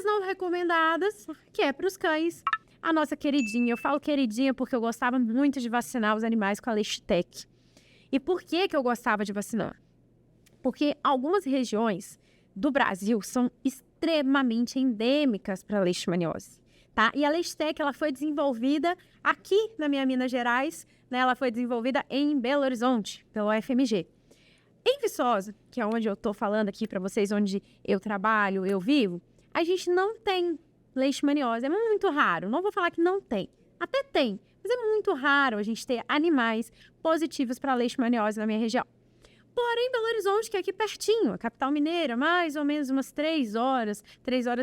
as não recomendadas, que é para os cães. A nossa queridinha, eu falo queridinha porque eu gostava muito de vacinar os animais com a Leishtek. E por que eu gostava de vacinar? Porque algumas regiões do Brasil são extremamente endêmicas para a leishmaniose, tá? E a Leishtek, ela foi desenvolvida aqui na minha Minas Gerais, né? Ela foi desenvolvida em Belo Horizonte, pelo UFMG. Em Viçosa, que é onde eu tô falando aqui para vocês, onde eu trabalho, eu vivo, a gente não tem leishmaniose, é muito raro. Não vou falar que não tem, até tem, mas é muito raro a gente ter animais positivos para leishmaniose na minha região. Porém, Belo Horizonte, que é aqui pertinho, a capital mineira, mais ou menos umas 3 horas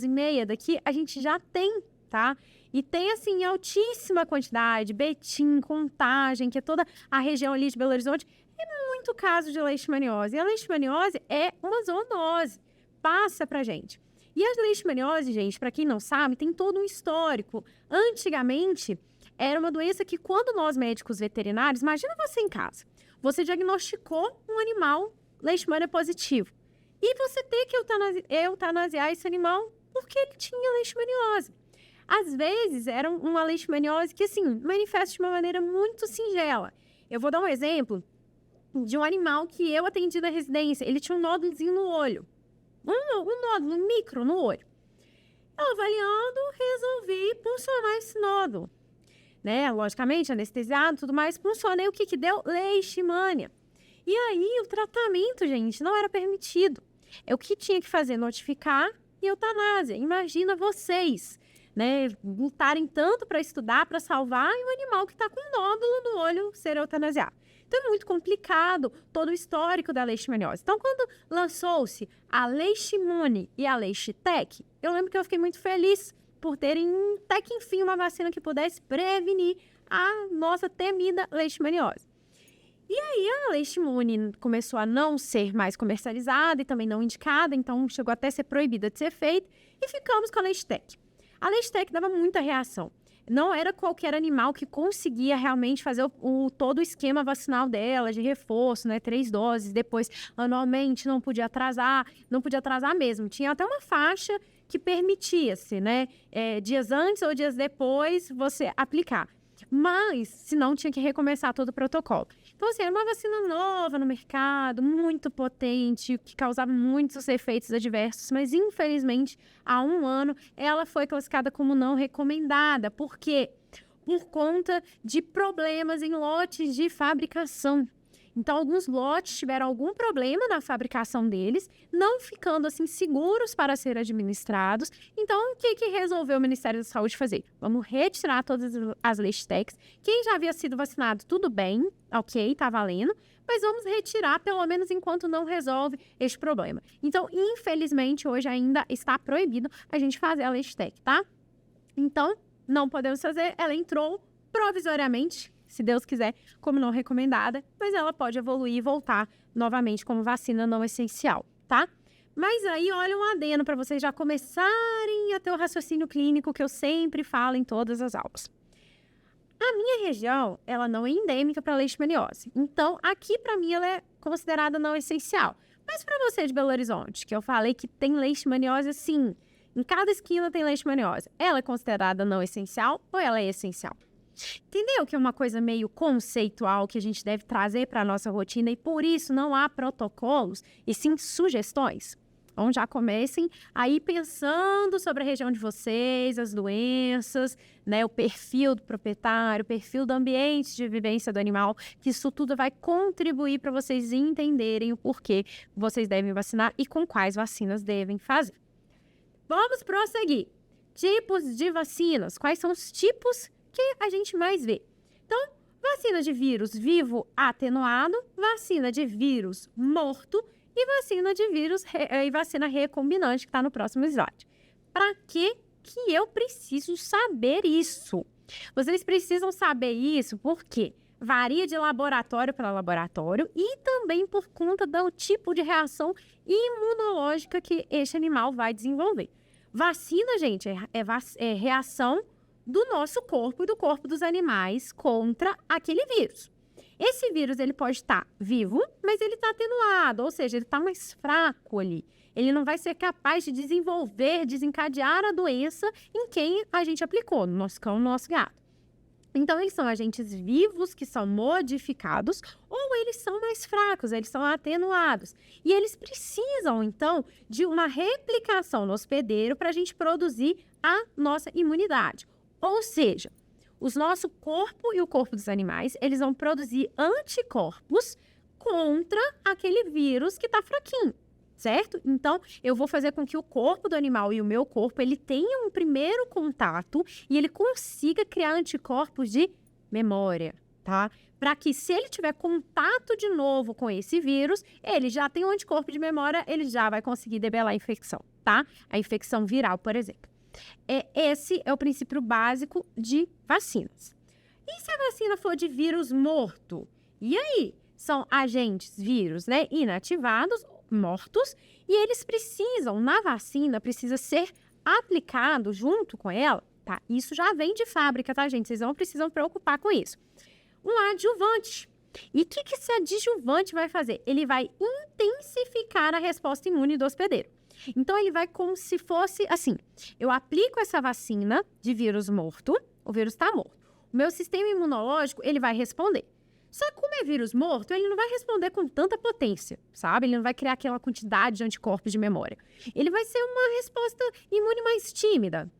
e meia daqui, a gente já tem, tá? E tem, assim, altíssima quantidade, Betim, Contagem, que é toda a região ali de Belo Horizonte, é muito caso de leishmaniose. E a leishmaniose é uma zoonose, passa pra gente. E a leishmaniose, gente, para quem não sabe, tem todo um histórico. Antigamente, era uma doença que quando nós médicos veterinários, imagina você em casa, você diagnosticou um animal leishmania positivo. E você tem que eutanasiar esse animal porque ele tinha leishmaniose. Às vezes, era uma leishmaniose que, assim, manifesta de uma maneira muito singela. Eu vou dar um exemplo de um animal que eu atendi na residência. Ele tinha um nódulozinho no olho. Um nódulo micro no olho. Eu avaliando, resolvi puncionar esse nódulo. Né? Logicamente, anestesiado, tudo mais, funcionei. O que deu? Leishmania. E aí, o tratamento, gente, não era permitido. O que tinha que fazer? Notificar e eutanásia. Imagina vocês, né, lutarem tanto para estudar, para salvar, e o animal que está com nódulo no olho ser eutanasiado. Então, é muito complicado todo o histórico da leishmaniose. Então, quando lançou-se a Leishmune e a Leishtek, eu lembro que eu fiquei muito feliz por terem, até que enfim, uma vacina que pudesse prevenir a nossa temida leishmaniose. E aí, a Leishmune começou a não ser mais comercializada e também não indicada, então chegou até a ser proibida de ser feita, e ficamos com a Leishtek. A Leishtek dava muita reação. Não era qualquer animal que conseguia realmente fazer todo o esquema vacinal dela, de reforço, né? 3 doses, depois anualmente, não podia atrasar mesmo. Tinha até uma faixa que permitia-se, né? Dias antes ou dias depois, você aplicar. Mas, se não, tinha que recomeçar todo o protocolo. Então, assim, era uma vacina nova no mercado, muito potente, que causava muitos efeitos adversos, mas, infelizmente, há 1 ano, ela foi classificada como não recomendada. Por quê? Por conta de problemas em lotes de fabricação. Então, alguns lotes tiveram algum problema na fabricação deles, não ficando, assim, seguros para ser administrados. Então, o que resolveu o Ministério da Saúde fazer? Vamos retirar todas as Leishteks. Quem já havia sido vacinado, tudo bem, ok, tá valendo. Mas vamos retirar, pelo menos enquanto não resolve este problema. Então, infelizmente, hoje ainda está proibido a gente fazer a Leishtek, tá? Então, não podemos fazer. Ela entrou provisoriamente, se Deus quiser, como não recomendada, mas ela pode evoluir e voltar novamente como vacina não essencial, tá? Mas aí, olha um adeno para vocês já começarem a ter o raciocínio clínico que eu sempre falo em todas as aulas. A minha região, ela não é endêmica para leishmaniose. Então, aqui para mim ela é considerada não essencial. Mas para você de Belo Horizonte, que eu falei que tem leishmaniose, sim, em cada esquina tem leishmaniose. Ela é considerada não essencial ou ela é essencial? Entendeu que é uma coisa meio conceitual que a gente deve trazer para a nossa rotina e por isso não há protocolos e sim sugestões? Então já comecem aí pensando sobre a região de vocês, as doenças, né, o perfil do proprietário, o perfil do ambiente de vivência do animal, que isso tudo vai contribuir para vocês entenderem o porquê vocês devem vacinar e com quais vacinas devem fazer. Vamos prosseguir. Tipos de vacinas. Quais são os tipos que a gente mais vê? Então, vacina de vírus vivo atenuado, vacina de vírus morto e vacina de vírus e vacina recombinante, que está no próximo slide. Para que eu preciso saber isso? Vocês precisam saber isso porque varia de laboratório para laboratório e também por conta do tipo de reação imunológica que este animal vai desenvolver. Vacina, gente, é reação do nosso corpo e do corpo dos animais contra aquele vírus. Esse vírus, ele pode estar vivo, mas ele está atenuado, ou seja, ele está mais fraco ali. Ele não vai ser capaz de desencadear a doença em quem a gente aplicou, no nosso cão, no nosso gato. Então, eles são agentes vivos que são modificados ou eles são mais fracos, eles são atenuados. E eles precisam, então, de uma replicação no hospedeiro para a gente produzir a nossa imunidade. Ou seja, o nosso corpo e o corpo dos animais, eles vão produzir anticorpos contra aquele vírus que está fraquinho. Certo? Então, eu vou fazer com que o corpo do animal e o meu corpo, ele tenha um primeiro contato e ele consiga criar anticorpos de memória, tá? Para que se ele tiver contato de novo com esse vírus, ele já tem um anticorpo de memória, ele já vai conseguir debelar a infecção, tá? A infecção viral, por exemplo. Esse é o princípio básico de vacinas. E se a vacina for de vírus morto? E aí? São agentes, vírus, né, inativados, mortos, e eles precisam, na vacina, precisa ser aplicado junto com ela, tá? Isso já vem de fábrica, tá, gente? Vocês não precisam preocupar com isso. Um adjuvante. E o que esse adjuvante vai fazer? Ele vai intensificar a resposta imune do hospedeiro. Então, ele vai como se fosse assim, eu aplico essa vacina de vírus morto, o vírus está morto. O meu sistema imunológico, ele vai responder. Só que como é vírus morto, ele não vai responder com tanta potência, sabe? Ele não vai criar aquela quantidade de anticorpos de memória. Ele vai ser uma resposta imune mais tímida.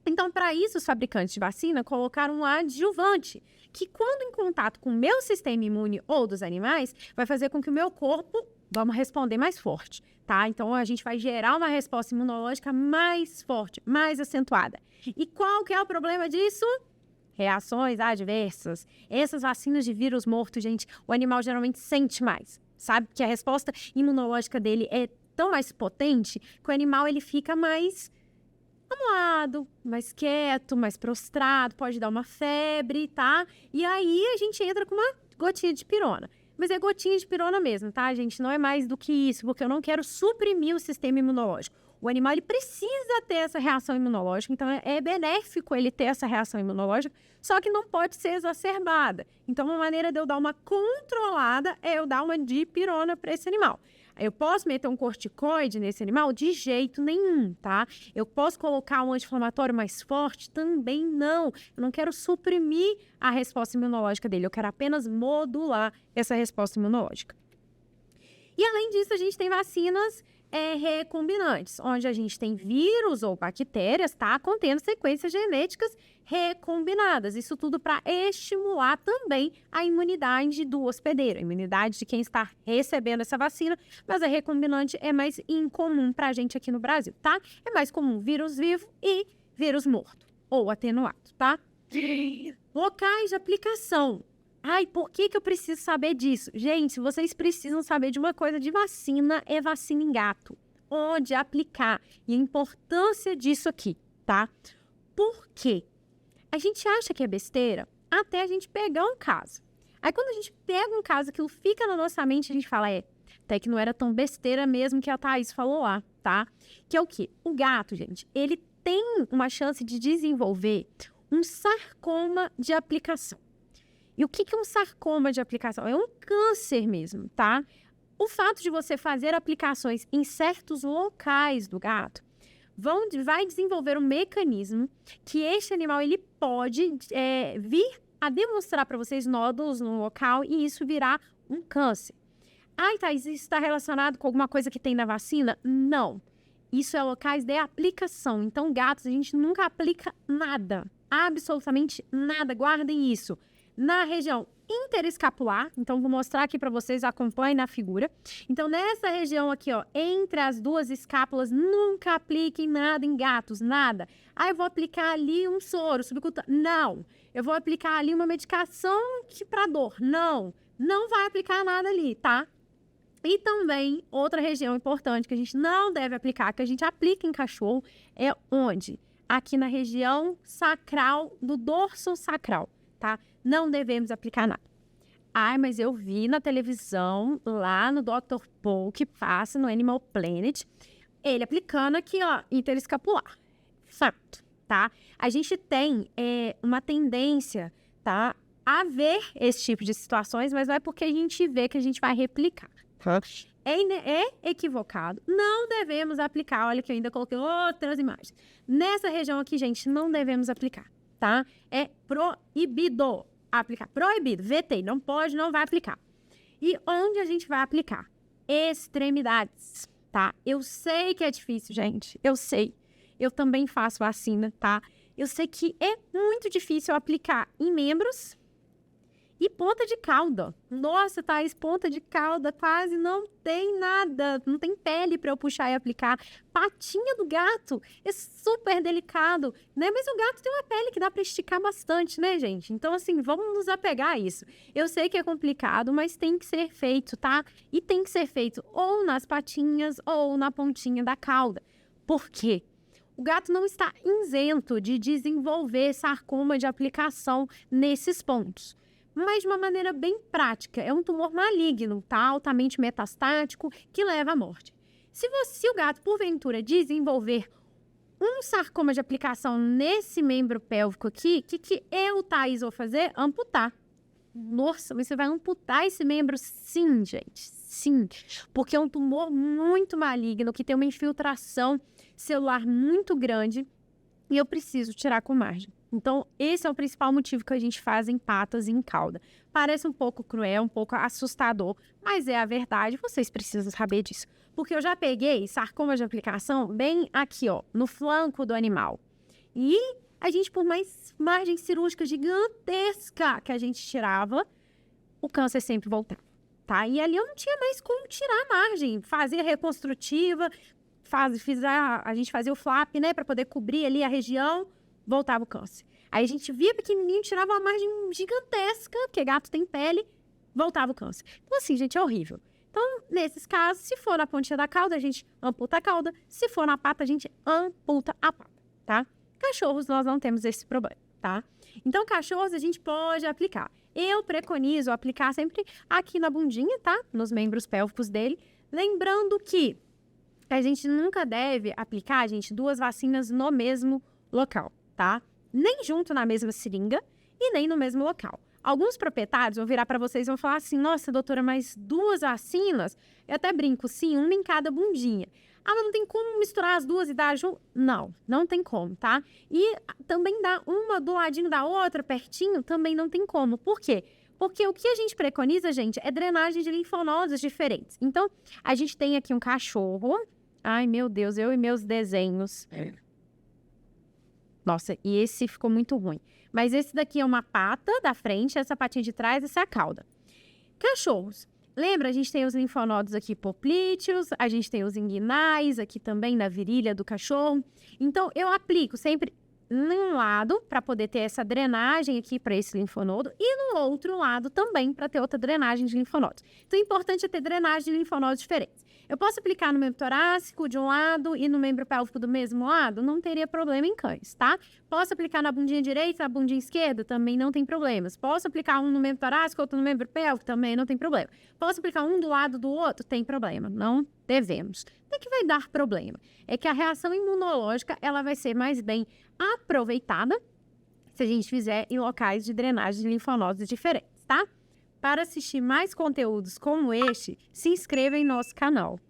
Então, para isso, os fabricantes de vacina colocaram um adjuvante, que quando em contato com o meu sistema imune ou dos animais, vai fazer com que o meu corpo vamos responder mais forte, tá? Então, a gente vai gerar uma resposta imunológica mais forte, mais acentuada. E qual que é o problema disso? Reações adversas. Essas vacinas de vírus morto, gente, o animal geralmente sente mais, sabe? Que a resposta imunológica dele é tão mais potente que o animal ele fica mais amuado, mais quieto, mais prostrado, pode dar uma febre, tá? E aí a gente entra com uma gotinha de pirona. Mas é gotinha de pirona mesmo, tá, gente? Não é mais do que isso, porque eu não quero suprimir o sistema imunológico. O animal ele precisa ter essa reação imunológica, então é benéfico ele ter essa reação imunológica, só que não pode ser exacerbada. Então, uma maneira de eu dar uma controlada é eu dar uma dipirona para esse animal. Eu posso meter um corticoide nesse animal? De jeito nenhum, tá? Eu posso colocar um anti-inflamatório mais forte? Também não. Eu não quero suprimir a resposta imunológica dele, eu quero apenas modular essa resposta imunológica. E, além disso, a gente tem vacinas recombinantes, onde a gente tem vírus ou bactérias, tá? Contendo sequências genéticas recombinadas. Isso tudo para estimular também a imunidade do hospedeiro, a imunidade de quem está recebendo essa vacina, mas a recombinante é mais incomum para a gente aqui no Brasil, tá? É mais comum vírus vivo e vírus morto ou atenuado, tá? Locais de aplicação. Ai, por que eu preciso saber disso? Gente, vocês precisam saber de uma coisa de vacina, é vacina em gato. Onde aplicar. E a importância disso aqui, tá? Por quê? A gente acha que é besteira até a gente pegar um caso. Aí, quando a gente pega um caso, aquilo fica na nossa mente, a gente fala, até que não era tão besteira mesmo que a Thaís falou lá, tá? Que é o quê? O gato, gente, ele tem uma chance de desenvolver um sarcoma de aplicação. E o que é um sarcoma de aplicação? É um câncer mesmo, tá? O fato de você fazer aplicações em certos locais do gato vai desenvolver um mecanismo que este animal ele pode vir a demonstrar para vocês nódulos no local e isso virá um câncer. Ai, Thaís, isso está relacionado com alguma coisa que tem na vacina? Não. Isso é locais de aplicação. Então, gatos, a gente nunca aplica nada. Absolutamente nada. Guardem isso. Na região interescapular, então vou mostrar aqui para vocês, acompanhem na figura. Então, nessa região aqui, ó, entre as duas escápulas, nunca apliquem nada em gatos, nada. Ah, eu vou aplicar ali um soro subcutâneo. Não. Eu vou aplicar ali uma medicação para dor. Não. Não vai aplicar nada ali, tá? E também, outra região importante que a gente não deve aplicar, que a gente aplica em cachorro, é onde? Aqui na região sacral, do dorso sacral, tá? Não devemos aplicar nada. Ai, mas eu vi na televisão, lá no Dr. Paul, que passa no Animal Planet, ele aplicando aqui, ó, interescapular. Certo, tá? A gente tem uma tendência, tá? haver esse tipo de situações, mas não é porque a gente vê que a gente vai replicar. É equivocado. Não devemos aplicar. Olha que eu ainda coloquei outras imagens. Nessa região aqui, gente, não devemos aplicar, tá? É proibido aplicar. Proibido. Vetei. Não pode, não vai aplicar. E onde a gente vai aplicar? Extremidades, tá? Eu sei que é difícil, gente. Eu sei. Eu também faço vacina, tá? Eu sei que é muito difícil aplicar em membros e ponta de cauda. Nossa, Thaís, ponta de cauda quase não tem nada. Não tem pele para eu puxar e aplicar. Patinha do gato é super delicado, né? Mas o gato tem uma pele que dá para esticar bastante, né, gente? Então, assim, vamos nos apegar a isso. Eu sei que é complicado, mas tem que ser feito, tá? E tem que ser feito ou nas patinhas ou na pontinha da cauda. Por quê? O gato não está isento de desenvolver sarcoma de aplicação nesses pontos. Mas de uma maneira bem prática. É um tumor maligno, tá? Altamente metastático, que leva à morte. Se o gato, porventura, desenvolver um sarcoma de aplicação nesse membro pélvico aqui, o que eu, Thaís, vou fazer? Amputar. Nossa, mas você vai amputar esse membro? Sim, gente, sim. Porque é um tumor muito maligno, que tem uma infiltração celular muito grande e eu preciso tirar com margem. Então, esse é o principal motivo que a gente faz em patas e em cauda. Parece um pouco cruel, um pouco assustador, mas é a verdade, vocês precisam saber disso. Porque eu já peguei sarcoma de aplicação bem aqui, ó, no flanco do animal. E a gente, por mais margem cirúrgica gigantesca que a gente tirava, o câncer sempre voltava, tá? E ali eu não tinha mais como tirar a margem, fazer reconstrutiva, a gente fazia o flap, né, para poder cobrir ali a região, voltava o câncer. Aí a gente via pequenininho, tirava uma margem gigantesca, porque gato tem pele, voltava o câncer. Então, assim, gente, é horrível. Então, nesses casos, se for na pontinha da cauda, a gente amputa a cauda. Se for na pata, a gente amputa a pata, tá? Cachorros, nós não temos esse problema, tá? Então, cachorros, a gente pode aplicar. Eu preconizo aplicar sempre aqui na bundinha, tá? Nos membros pélvicos dele. Lembrando que a gente nunca deve aplicar, gente, 2 vacinas no mesmo local, tá? Nem junto na mesma seringa e nem no mesmo local. Alguns proprietários vão virar para vocês e vão falar assim, nossa, doutora, mas 2 vacinas? Eu até brinco, sim, uma em cada bundinha. Ah, mas não tem como misturar as 2 e dar junto? Não, não tem como, tá? E também dar uma do ladinho da outra, pertinho, também não tem como. Por quê? Porque o que a gente preconiza, gente, é drenagem de linfonodos diferentes. Então, a gente tem aqui um cachorro. Ai, meu Deus, eu e meus desenhos. Nossa, e esse ficou muito ruim. Mas esse daqui é uma pata da frente, essa patinha de trás, essa é a cauda. Cachorros. Lembra, a gente tem os linfonodos aqui poplíteos, a gente tem os inguinais aqui também na virilha do cachorro. Então, eu aplico sempre num lado para poder ter essa drenagem aqui para esse linfonodo e no outro lado também para ter outra drenagem de linfonodos. Então, o importante é ter drenagem de linfonodos diferentes. Eu posso aplicar no membro torácico de um lado e no membro pélvico do mesmo lado? Não teria problema em cães, tá? Posso aplicar na bundinha direita, na bundinha esquerda? Também não tem problemas. Posso aplicar um no membro torácico, outro no membro pélvico? Também não tem problema. Posso aplicar um do lado do outro? Tem problema. Não devemos. O que vai dar problema? É que a reação imunológica ela vai ser mais bem aproveitada se a gente fizer em locais de drenagem de linfonodos diferentes, tá? Para assistir mais conteúdos como este, se inscreva em nosso canal.